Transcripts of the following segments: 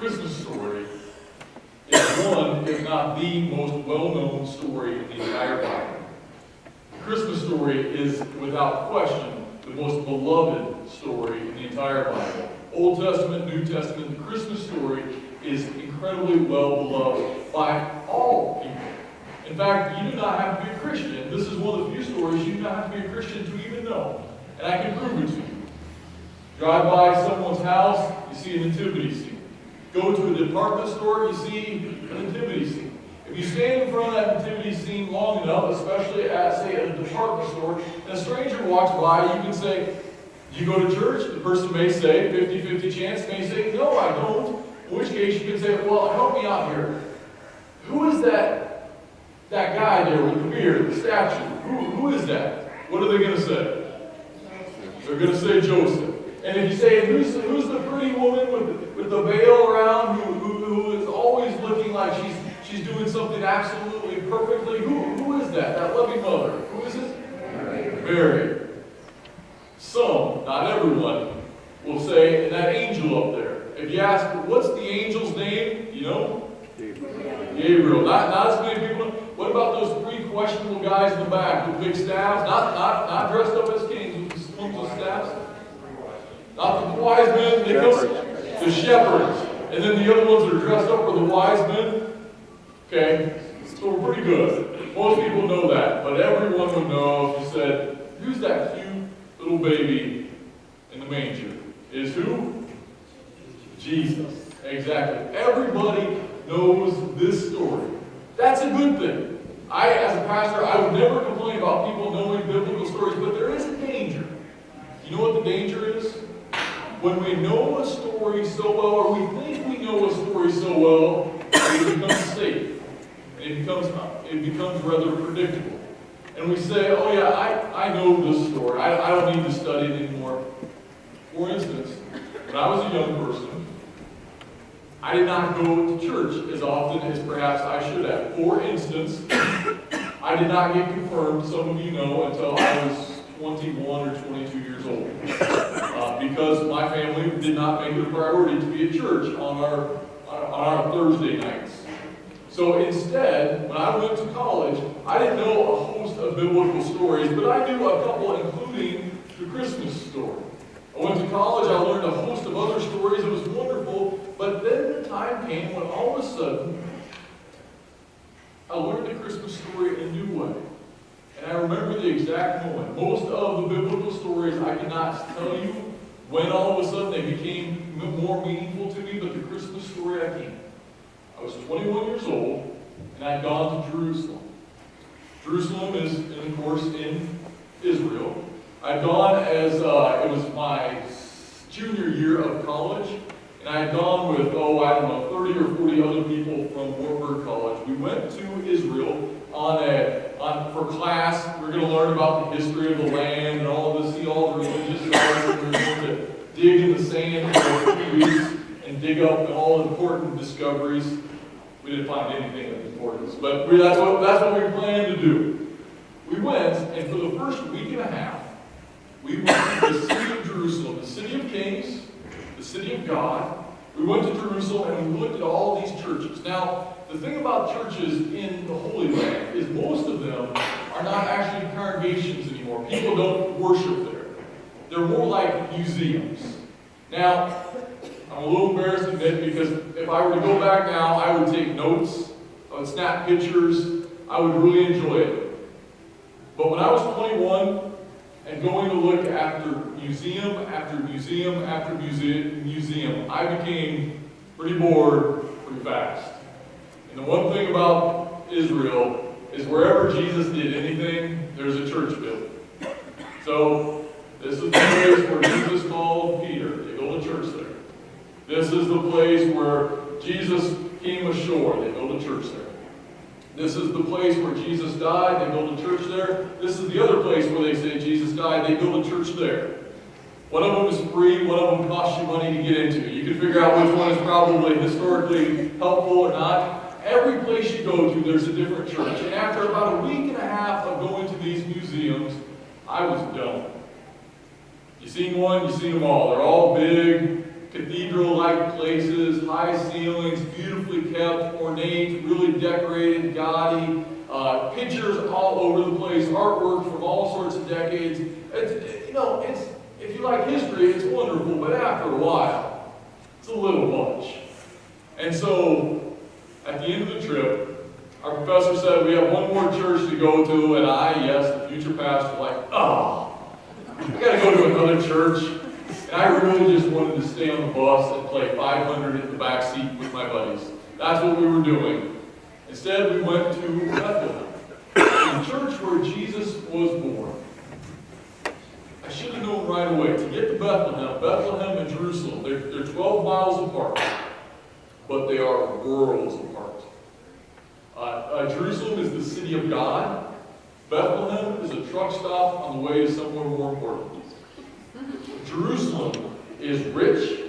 Christmas story is one, if not the most well-known story in the entire Bible. The Christmas story is, without question, the most beloved story in the entire Bible. Old Testament, New Testament, the Christmas story is incredibly well beloved by all people. In fact, you do not have to be a Christian. This is one of the few stories you do not have to be a Christian to even know. And I can prove it to you. Drive by someone's house, you see a nativity scene. Go to a department store, you see a nativity scene. If you stand in front of that nativity scene long enough, especially at, say, a department store, and a stranger walks by, you can say, do you go to church? The person may say, 50-50 chance, may say, no, I don't. In which case you can say, well, help me out here. Who is that guy there with the beard, the statue? Who is that? What are they going to say? They're going to say Joseph. And if you say, who's the pretty woman with the veil around who is always looking like she's doing something absolutely perfectly, who is that? That loving mother. Who is it? Mary. Some, not everyone, will say, and that angel up there. If you ask, what's the angel's name? You know? Gabriel. Not as many people. What about those three questionable guys in the back with big staffs? Not dressed up as kings with the with staffs? Not the wise men, the shepherds. And then the other ones that are dressed up are the wise men. Okay? So we're pretty good. Most people know that. But everyone would know if you said, who's that cute little baby in the manger? Is who? Jesus. Exactly. Everybody knows this story. That's a good thing. As a pastor, I would never complain about people knowing biblical stories, but there is a danger. You know what the danger is? When we know a story so well, or we think we know a story so well, it becomes safe. And it becomes rather predictable. And we say, oh yeah, I know this story. I don't need to study it anymore. For instance, when I was a young person, I did not go to church as often as perhaps I should have. For instance, I did not get confirmed, some of you know, until I was 21 or 22 years old. Because my family did not make it a priority to be at church on our Thursday nights. So instead, when I went to college, I didn't know a host of biblical stories, but I knew a couple, including the Christmas story. I went to college, I learned a host of other stories, it was wonderful, but then the time came when all of a sudden, I learned the Christmas story in a new way. And I remember the exact moment. Most of the biblical stories I cannot tell you when all of a sudden they became more meaningful to me, but the Christmas story I can. I was 21 years old, and I had gone to Jerusalem. Jerusalem is, of course, in Israel. I'd gone as, it was my junior year of college, and I had gone with, 30 or 40 other people from Wartburg College. We went to Israel for class. We were going to learn about the history of the land and all of this, see all the religious sites, and we were going to dig in the sand for 3 weeks and dig up all the important discoveries. We didn't find anything of importance, but that's what we planned to do. We went, and for the first week and a half, we went to the city of Jerusalem, the city of kings, the city of God. We went to Jerusalem and we looked at all these churches. Now, the thing about churches in the Holy Land is most of them are not actually congregations anymore. People don't worship there. They're more like museums. Now, I'm a little embarrassed to admit because if I were to go back now, I would take notes, I would snap pictures, I would really enjoy it. But when I was 21, and going to look after museum after museum after museum, I became pretty bored pretty fast. And the one thing about Israel is wherever Jesus did anything, there's a church built. So this is the place where Jesus called Peter to go to church there. This is the place where Jesus came ashore. They built a church there. This is the place where Jesus died. They built a church there. This is the other place where they say Jesus died. They built a church there. One of them is free. One of them costs you money to get into. You can figure out which one is probably historically helpful or not. Every place you go to, there's a different church. And after about a week and a half of going to these museums, I was done. You seen one, you seen them all. They're all big, cathedral-like places, high ceilings, beautifully kept, ornate, really decorated, gaudy, pictures all over the place, artwork from all sorts of decades. If you like history, it's wonderful, but after a while, it's a little much. And so, at the end of the trip, our professor said we have one more church to go to, and the future pastor, I gotta go to another church. And I really just wanted to stay on the bus and play 500 in the back seat with my buddies. That's what we were doing. Instead, we went to Bethlehem, the church where Jesus was born. I should have known right away. To get to Bethlehem and Jerusalem, they're 12 miles apart, but they are worlds apart. Jerusalem is the city of God. Bethlehem is a truck stop on the way to somewhere more important. Jerusalem is rich.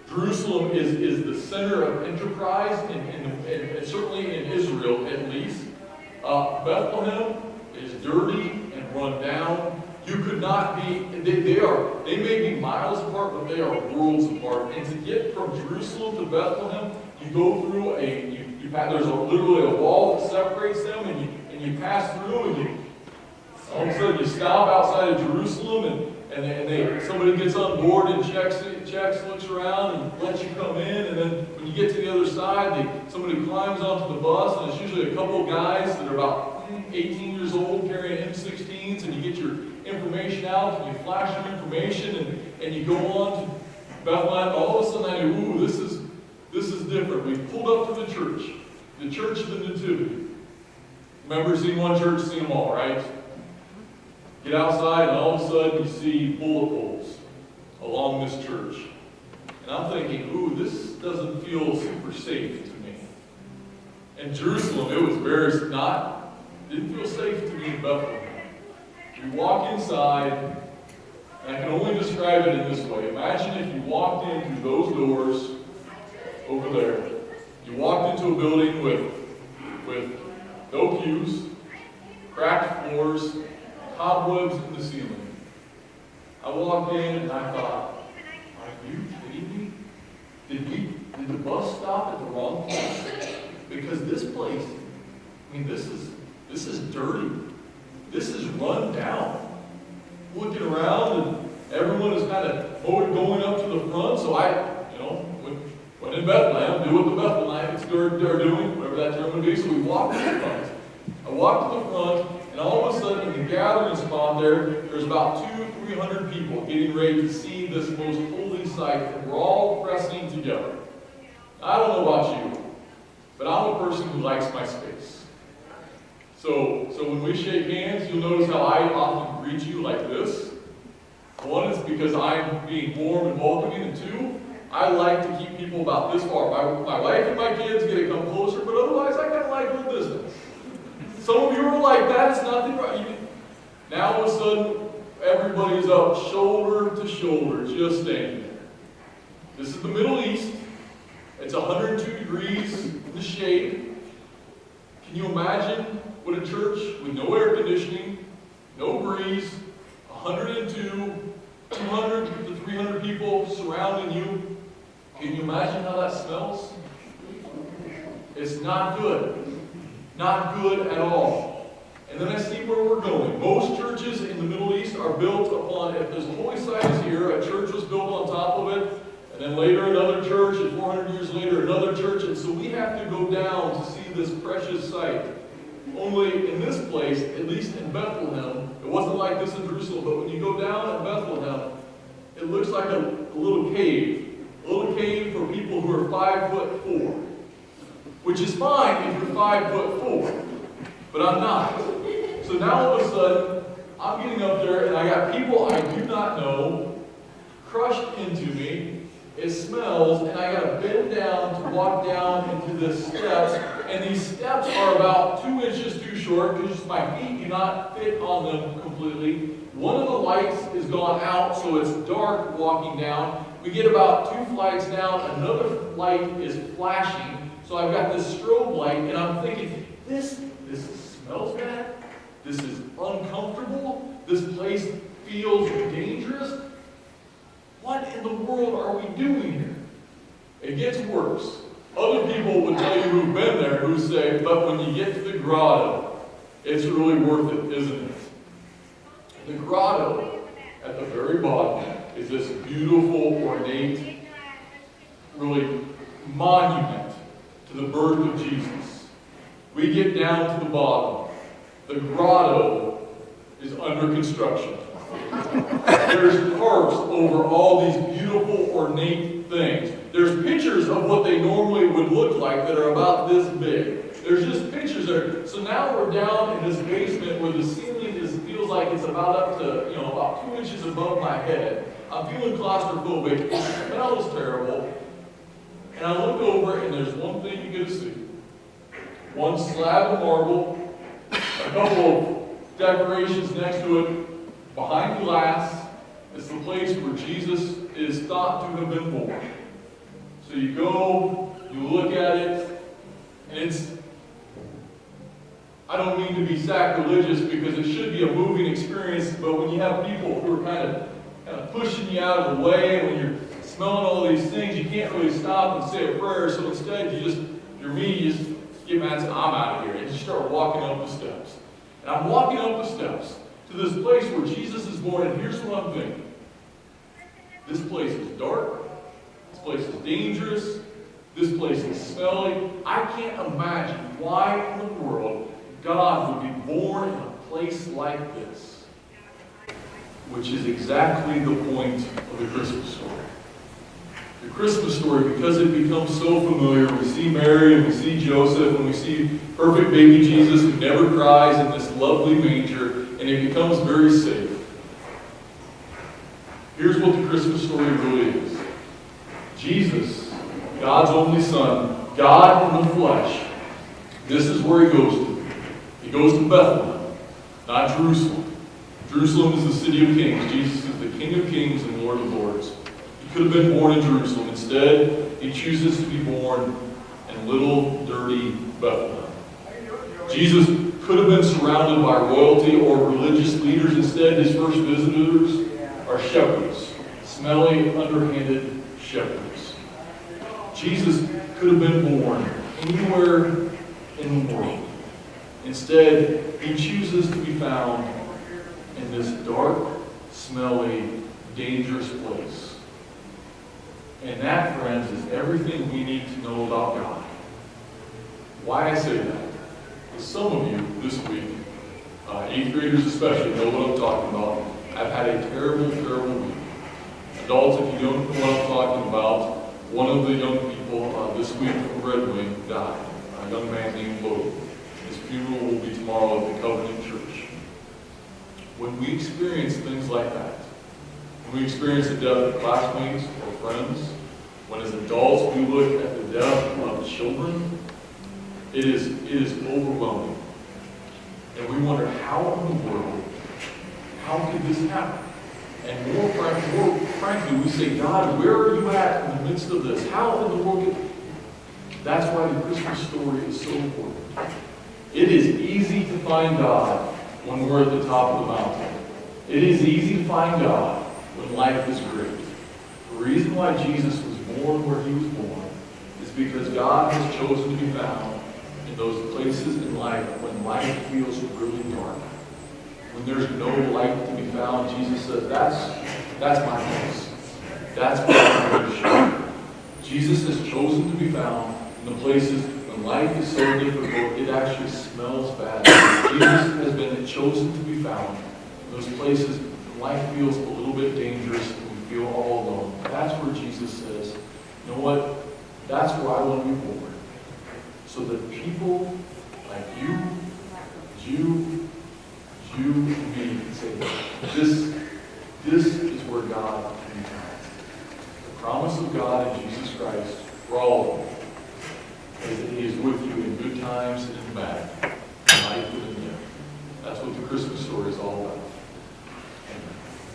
Jerusalem is the center of enterprise, and certainly in Israel at least. Bethlehem is dirty and run down. You could not be, they may be miles apart, but they are worlds apart. And to get from Jerusalem to Bethlehem, you go through there's literally a wall that separates them, and you pass through, and all of a sudden you stop outside of Jerusalem, and somebody gets on board and checks, looks around, and lets you come in. And then when you get to the other side, somebody climbs onto the bus, and it's usually a couple of guys that are about 18 years old carrying M16s, and you get your information out, and you flash your information, and you go on to Bethlehem. All of a sudden I knew, this is different. We pulled up to the Church of the Nativity. Remember, seeing one church, seeing them all, right? Get outside, and all of a sudden you see bullet holes along this church. And I'm thinking, this doesn't feel super safe to me. In Jerusalem, it was didn't feel safe to me in Bethlehem. You walk inside, and I can only describe it in this way. Imagine if you walked in through those doors over there. You walked into a building with no pews, cracked floors, cobwebs in the ceiling. I walked in and I thought, are you kidding me? Did the bus stop at the wrong place? Because this place, this is dirty. This is run down. Looking around, and everyone is kind of going up to the front, so when in Bethlehem, do what the Bethlehemites are doing, whatever that term would be, so we walked to the front. I walked to the front, and all of a sudden, in the gathering spot there's about 200-300 people getting ready to see this most holy sight, and we're all pressing together. I don't know about you, but I'm a person who likes my space. So when we shake hands, you'll notice how I often greet you like this. One is because I'm being warm and welcoming, and two, I like to keep people about this far. My wife and my kids get to come closer, but otherwise I kind of like a little distance. Some of you are like that. It's nothing right. Now all of a sudden, everybody's up shoulder to shoulder, just standing there. This is the Middle East. It's 102 degrees in the shade. Can you imagine what a church with no air conditioning, no breeze, 102, 200 to 300 people surrounding you? Can you imagine how that smells? It's not good. Not good at all. And then I see where we're going. Most churches in the Middle East are built upon, if there's a holy site is here, a church was built on top of it, and then later another church, and 400 years later another church, and so we have to go down to see this precious site. Only in this place, at least in Bethlehem, it wasn't like this in Jerusalem, but when you go down in Bethlehem, it looks like a little cave. A little cave for people who are 5'4", which is fine if you're 5'4", but I'm not. So now all of a sudden, I'm getting up there and I got people I do not know crushed into me. It smells, and I got to bend down to walk down into the steps, and these steps are about 2 inches too short because my feet do not fit on them completely. One of the lights is gone out, so it's dark walking down. We get about 2 flights down, another light is flashing, so I've got this strobe light, and I'm thinking, this smells bad, this is uncomfortable, this place feels dangerous. What in the world are we doing here? It gets worse. Other people would tell you who've been there who say, but when you get to the grotto, it's really worth it, isn't it? The grotto, at the very bottom, is this beautiful, ornate, really monument to the birth of Jesus. We get down to the bottom. The grotto is under construction. There's tarps over all these beautiful, ornate things. There's pictures of what they normally would look like that are about this big. There's just pictures there. So now we're down in this basement where the ceiling feels like it's about up to, about 2 inches above my head. I'm feeling claustrophobic. It smells terrible. And I look over and there's one thing you get to see. One slab of marble, a couple of decorations next to it, behind glass. It's the place where Jesus is thought to have been born. So you go, you look at it, and I don't mean to be sacrilegious because it should be a moving experience, but when you have people who are kind of pushing you out of the way, when you're smelling all these things, you can't really stop and say a prayer, so instead you just get mad and say, I'm out of here, and you start walking up the steps. And I'm walking up the steps to this place where Jesus is born, and here's what I'm thinking. This place is dark. This place is dangerous. This place is smelly. I can't imagine why in the world God would be born in a place like this. Which is exactly the point of the Christmas story. The Christmas story, because it becomes so familiar, we see Mary and we see Joseph and we see perfect baby Jesus who never cries in this lovely manger, and it becomes very safe. Here's what the Christmas story really is. Jesus, God's only Son, God in the flesh, this is where he goes to. He goes to Bethlehem, not Jerusalem. Jerusalem is the city of kings. Jesus is the King of kings and Lord of lords. He could have been born in Jerusalem. Instead, he chooses to be born in little, dirty Bethlehem. Jesus could have been surrounded by royalty or religious leaders. Instead, his first visitors are shepherds, smelly, underhanded shepherds. Jesus could have been born anywhere in the world. Instead, he chooses to be found in this dark, smelly, dangerous place. And that, friends, is everything we need to know about God. Why I say that? Because some of you this week, 8th graders especially, know what I'm talking about. I've had a terrible, terrible week. Adults, if you don't know what I'm talking about, one of the young people this week from Red Wing died. A young man named Logan. His funeral will be tomorrow at the Covenant Church. When we experience things like that, when we experience the death of classmates or friends, when as adults we look at the death of children, it is overwhelming. And we wonder, how in the world, how could this happen? And more frankly, we say, God, where are you at in the midst of this? How in the world That's why the Christmas story is so important. It is easy to find God when we're at the top of the mountain. It is easy to find God when life is great. The reason why Jesus was born where he was born is because God has chosen to be found in those places in life when life feels really dark. When there's no light to be found, Jesus says, that's my place. That's what I'm going to show. Jesus has chosen to be found in the places when life is so difficult, it actually smells bad. Jesus has been chosen to be found in those places when life feels a little bit dangerous and we feel all alone. That's where Jesus says, you know what? That's where I want to be born. So that people like you, and me can say, this is where God can be found. The promise of God in Jesus Christ for all of them is that he is with you in good times and in bad, life and in death. That's what the Christmas story is all about.